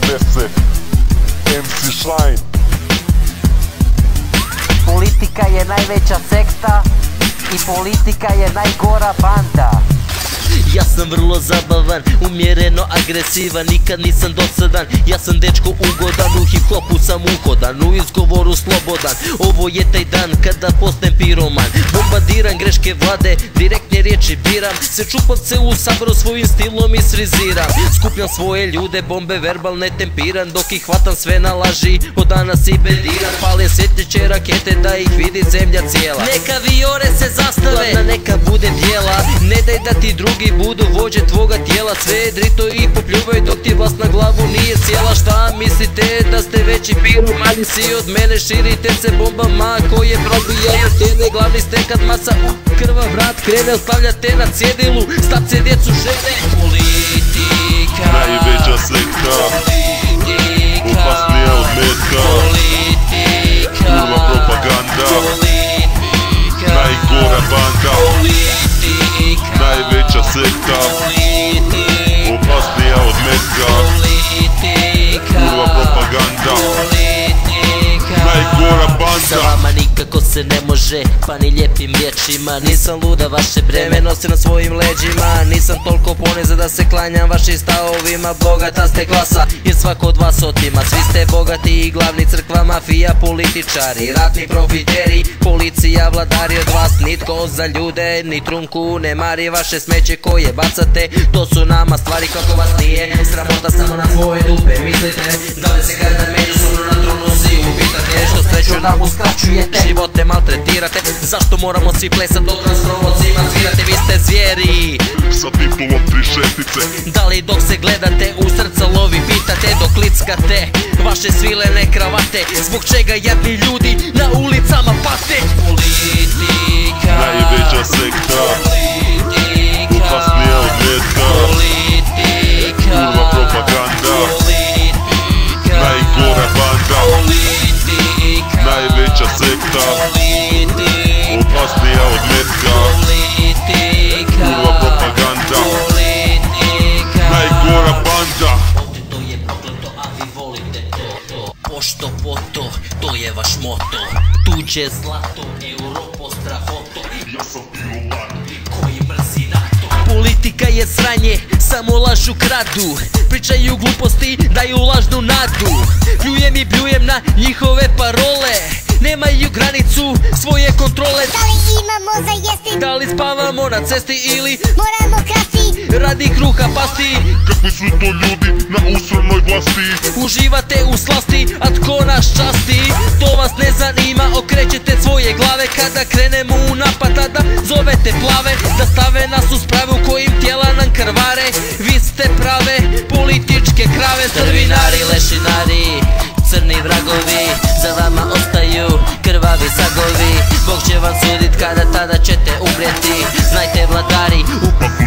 10 MC Shine. Politika je najveća sekta i politika je najgora banda. Ja sam vrlo zabavan, umjereno agresivan, nikad nisam dosadan. Ja sam dečko ugodan, u hip-hopu sam uhodan, u izgovoru slobodan. Ovo je taj dan kada postajem piroman. Bombardiram greške vlade, direktne riječi biram. Se čupam se u saboru, svojim stilom isfriziram. Skupljam svoje ljude, bombe verbalne tempiram. Dok ih hvatam sve na laži, od danas i bediram. Pale svjetleće rakete da ih vidi zemlja cijela. Neka viore se zastave, glavna neka bude bijela. Ne daj da ti drugi budu vođe tvoga tijela. Sve je drito i popljuvaju dok ti vlast na glavu nije sjela. Šta mislite da ste veći piromani si od mene? Širite se bombama koje probijaju stene. Glavni ste kad masa u krva vrat krene. Ostavljate na cjedilu starce, djecu, žene. Politika, najveća sekta, opasnija od metka. politika, kurva propaganda, politika, najgora banda. politika, Najveća sekta, opasnija od metka. Kurva propaganda, najgora banda. Sa vama nikako se ne može, pa ni lijepim riječima. Nisam luda, vaše breme nosim na svojim leđima. Nisam toliko ponizan da se klanjam vašim stavovima. Bogata ste klasa, jer svako od vas otima. Svi ste bogati i glavni, crkva, mafija, političari, ratni profiteri, policija, vladari. Od vas nitko za ljude, ni trunku ne mari. Vaše smeće koje bacate, to su nama stvari. Kako vas nije sramota samo na svoje dupe mislite? Da li se kada međusobno na tronu si upitate? Što sreću nam uskraćujete, živote maltretirate. Zašto moramo svi plesat dok nas provocima svirate? Vi ste zvijeri sa titulom 3 Da li dok se gledate u srca lovi pitate? Dok lickate vaše svilene kravate, zbog čega jadni ljudi na ulicama pate? Politika, najveća sekta, opasnija od metka. politika, Kurva propaganda, politika, najgora banda. Najveća sekta, opasnija od metka. Kurva propaganda, najgora banda. To je prokleto, a vi volite to. Pošto poto, to je vaš moto. Tuđe zlato, Europo strahoto. Ja sam piroman koji mrzi NATO. Politika je sranje, samo lažu, kradu. Pričaju gluposti, daju lažnu nadu. Pljujem i bljujem na njihove parole. Nemaju granicu svoje kontrole. Da li imamo za jesti? Da li spavamo na cesti ili Moramo krasti? radi kruha pasti? kakvi su to ljudi na usrovnoj vlasti. Uživate u slasti, a tko nas časti? To vas ne zanima, okrećete svoje glave. Kada krenemo u napad, tada zovete plave. Da stave nas u sprave u kojim tijela nam krvare. Vi ste prave političke krave. Strvinari, lešinari, crni vragovi, za vama ostaju krvavi sagovi. Bog će vam sudit kada tada ćete umrijeti. Znajte vladari, Upakuj